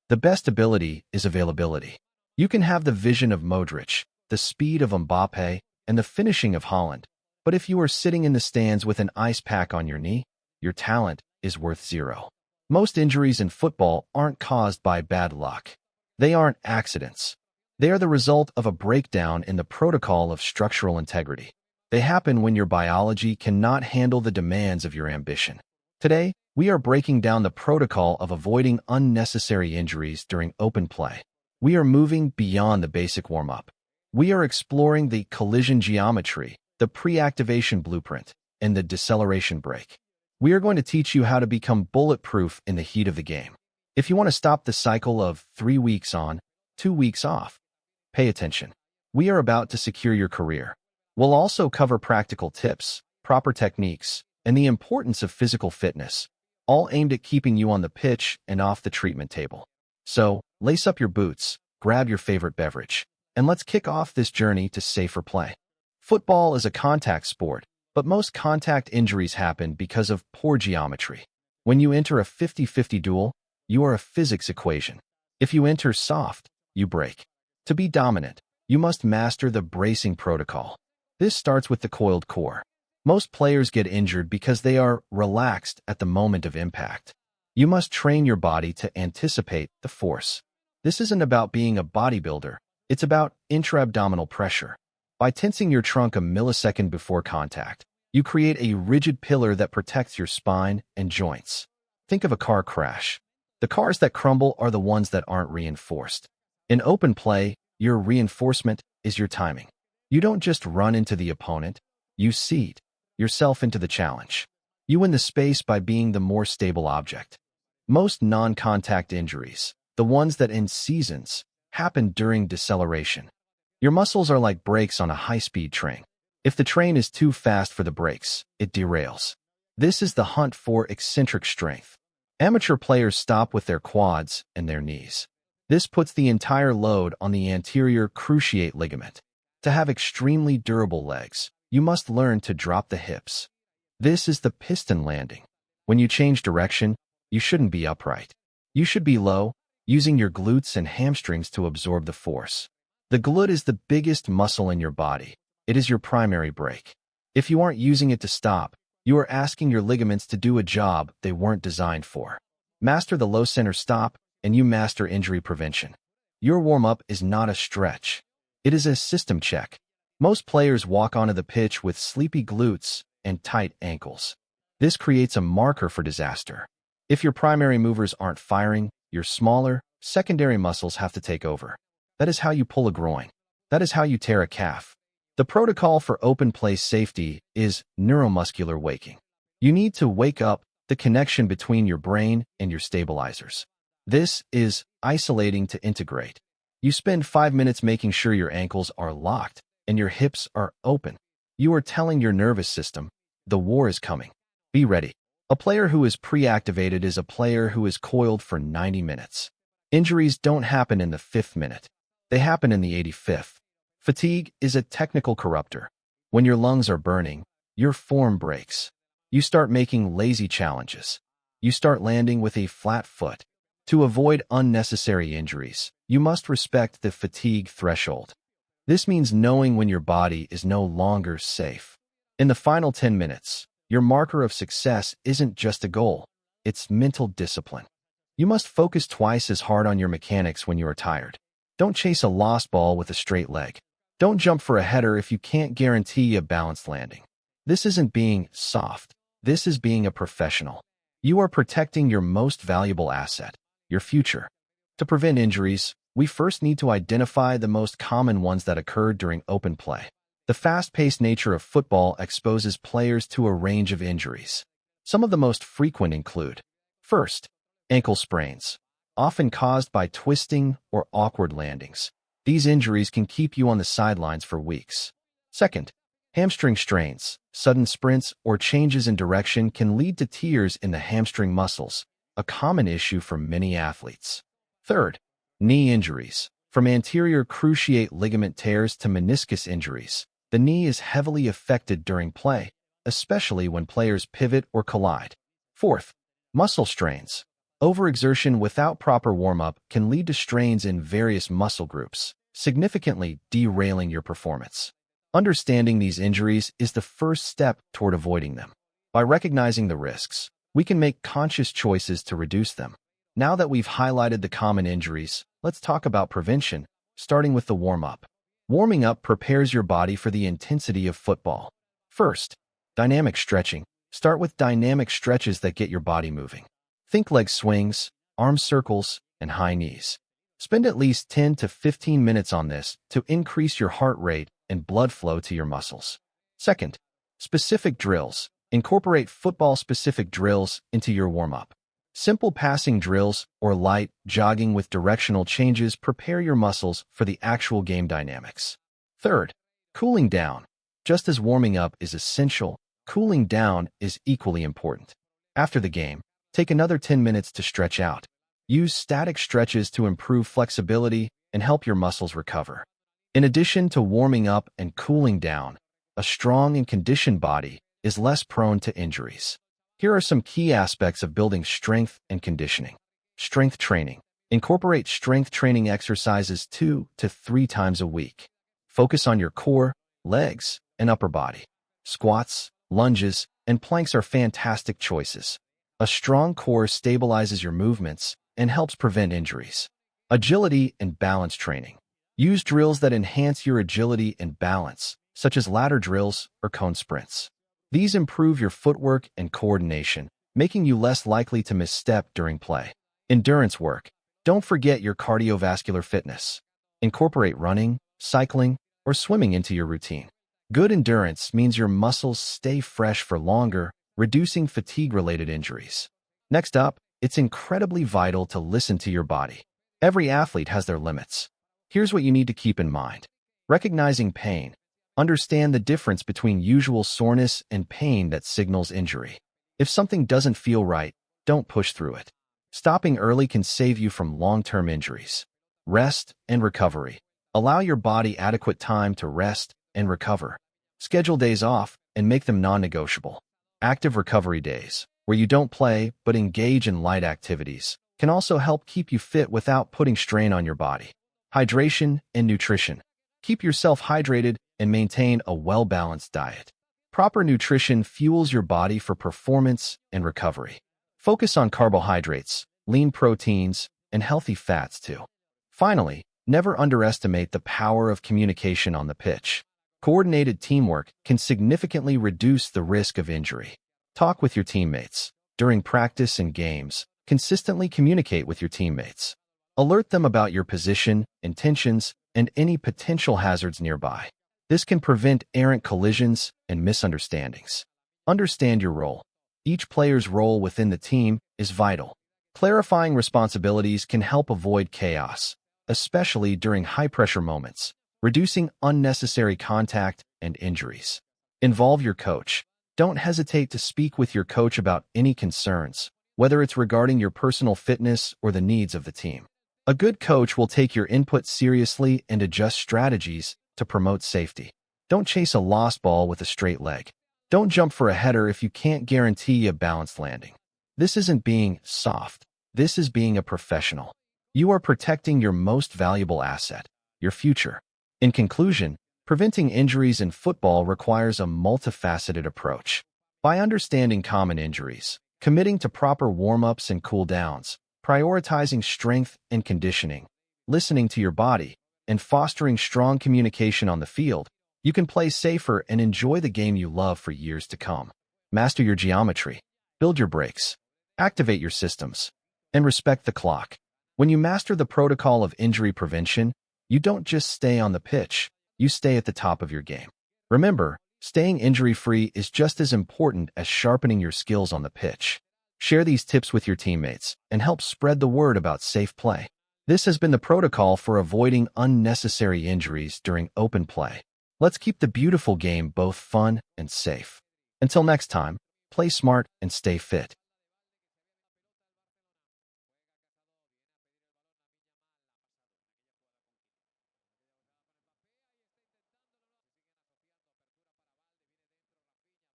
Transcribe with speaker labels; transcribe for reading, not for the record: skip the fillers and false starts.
Speaker 1: The best ability is availability. You can have the vision of Modric, the speed of Mbappe, and the finishing of Haaland. But if you are sitting in the stands with an ice pack on your knee, your talent is worth zero. Most injuries in football aren't caused by bad luck. They aren't accidents. They are the result of a breakdown in the protocol of structural integrity. They happen when your biology cannot handle the demands of your ambition. Today, we are breaking down the protocol of avoiding unnecessary injuries during open play. We are moving beyond the basic warm-up. We are exploring the collision geometry, the pre-activation blueprint, and the deceleration break. We are going to teach you how to become bulletproof in the heat of the game. If you want to stop the cycle of 3 weeks on, 2 weeks off, pay attention. We are about to secure your career. We'll also cover practical tips, proper techniques, and the importance of physical fitness, all aimed at keeping you on the pitch and off the treatment table. So, lace up your boots, grab your favorite beverage, and let's kick off this journey to safer play. Football is a contact sport, but most contact injuries happen because of poor geometry. When you enter a 50-50 duel, you are a physics equation. If you enter soft, you break. To be dominant, you must master the bracing protocol. This starts with the coiled core. Most players get injured because they are relaxed at the moment of impact. You must train your body to anticipate the force. This isn't about being a bodybuilder. It's about intra-abdominal pressure. By tensing your trunk a millisecond before contact, you create a rigid pillar that protects your spine and joints. Think of a car crash. The cars that crumble are the ones that aren't reinforced. In open play, your reinforcement is your timing. You don't just run into the opponent, you seed yourself into the challenge. You win the space by being the more stable object. Most non-contact injuries, the ones that end seasons, happen during deceleration. Your muscles are like brakes on a high-speed train. If the train is too fast for the brakes, it derails. This is the hunt for eccentric strength. Amateur players stop with their quads and their knees. This puts the entire load on the anterior cruciate ligament. To have extremely durable legs, you must learn to drop the hips. This is the piston landing. When you change direction, you shouldn't be upright. You should be low, using your glutes and hamstrings to absorb the force. The glute is the biggest muscle in your body. It is your primary brake. If you aren't using it to stop, you are asking your ligaments to do a job they weren't designed for. Master the low center stop, and you master injury prevention. Your warm-up is not a stretch. It is a system check. Most players walk onto the pitch with sleepy glutes and tight ankles. This creates a marker for disaster. If your primary movers aren't firing, your smaller, secondary muscles have to take over. That is how you pull a groin. That is how you tear a calf. The protocol for open play safety is neuromuscular waking. You need to wake up the connection between your brain and your stabilizers. This is isolating to integrate. You spend 5 minutes making sure your ankles are locked and your hips are open. You are telling your nervous system, the war is coming. Be ready. A player who is pre-activated is a player who is coiled for 90 minutes. Injuries don't happen in the 5th minute. They happen in the 85th. Fatigue is a technical corrupter. When your lungs are burning, your form breaks. You start making lazy challenges. You start landing with a flat foot. To avoid unnecessary injuries, you must respect the fatigue threshold. This means knowing when your body is no longer safe. In the final 10 minutes, your marker of success isn't just a goal, it's mental discipline. You must focus twice as hard on your mechanics when you are tired. Don't chase a lost ball with a straight leg. Don't jump for a header if you can't guarantee a balanced landing. This isn't being soft. This is being a professional. You are protecting your most valuable asset, your future. To prevent injuries, we first need to identify the most common ones that occur during open play. The fast-paced nature of football exposes players to a range of injuries. Some of the most frequent include: first, ankle sprains, often caused by twisting or awkward landings. These injuries can keep you on the sidelines for weeks. Second, hamstring strains. Sudden sprints or changes in direction can lead to tears in the hamstring muscles, a common issue for many athletes. Third, knee injuries. From anterior cruciate ligament tears to meniscus injuries, the knee is heavily affected during play, especially when players pivot or collide. Fourth, muscle strains. Overexertion without proper warm-up can lead to strains in various muscle groups, significantly derailing your performance. Understanding these injuries is the first step toward avoiding them. By recognizing the risks, we can make conscious choices to reduce them. Now that we've highlighted the common injuries, let's talk about prevention, starting with the warm-up. Warming up prepares your body for the intensity of football. First, dynamic stretching. Start with dynamic stretches that get your body moving. Think leg swings, arm circles, and high knees. Spend at least 10 to 15 minutes on this to increase your heart rate and blood flow to your muscles. Second, specific drills. Incorporate football-specific drills into your warm-up. Simple passing drills or light jogging with directional changes prepare your muscles for the actual game dynamics. Third, cooling down. Just as warming up is essential, cooling down is equally important. After the game, take another 10 minutes to stretch out. Use static stretches to improve flexibility and help your muscles recover. In addition to warming up and cooling down, a strong and conditioned body is less prone to injuries. Here are some key aspects of building strength and conditioning. Strength training. Incorporate strength training exercises 2 to 3 times a week. Focus on your core, legs, and upper body. Squats, lunges, and planks are fantastic choices. A strong core stabilizes your movements and helps prevent injuries. Agility and balance training. Use drills that enhance your agility and balance, such as ladder drills or cone sprints. These improve your footwork and coordination, making you less likely to misstep during play. Endurance work. Don't forget your cardiovascular fitness. Incorporate running, cycling, or swimming into your routine. Good endurance means your muscles stay fresh for longer, reducing fatigue-related injuries. Next up, it's incredibly vital to listen to your body. Every athlete has their limits. Here's what you need to keep in mind. Recognizing pain. Understand the difference between usual soreness and pain that signals injury. If something doesn't feel right, don't push through it. Stopping early can save you from long-term injuries. Rest and recovery. Allow your body adequate time to rest and recover. Schedule days off and make them non-negotiable. Active recovery days, where you don't play but engage in light activities, can also help keep you fit without putting strain on your body. Hydration and nutrition. Keep yourself hydrated and maintain a well-balanced diet. Proper nutrition fuels your body for performance and recovery. Focus on carbohydrates, lean proteins, and healthy fats too. Finally, never underestimate the power of communication on the pitch. Coordinated teamwork can significantly reduce the risk of injury. Talk with your teammates. During practice and games, consistently communicate with your teammates. Alert them about your position, intentions, and any potential hazards nearby. This can prevent errant collisions and misunderstandings. Understand your role. Each player's role within the team is vital. Clarifying responsibilities can help avoid chaos, especially during high-pressure moments, reducing unnecessary contact and injuries. Involve your coach. Don't hesitate to speak with your coach about any concerns, whether it's regarding your personal fitness or the needs of the team. A good coach will take your input seriously and adjust strategies to promote safety. Don't chase a lost ball with a straight leg. Don't jump for a header if you can't guarantee a balanced landing. This isn't being soft. This is being a professional. You are protecting your most valuable asset, your future. In conclusion, preventing injuries in football requires a multifaceted approach. By understanding common injuries, committing to proper warm-ups and cool-downs, prioritizing strength and conditioning, listening to your body, and fostering strong communication on the field, you can play safer and enjoy the game you love for years to come. Master your geometry, build your breaks, activate your systems, and respect the clock. When you master the protocol of injury prevention, you don't just stay on the pitch, you stay at the top of your game. Remember, staying injury-free is just as important as sharpening your skills on the pitch. Share these tips with your teammates and help spread the word about safe play. This has been the protocol for avoiding unnecessary injuries during open play. Let's keep the beautiful game both fun and safe. Until next time, play smart and stay fit.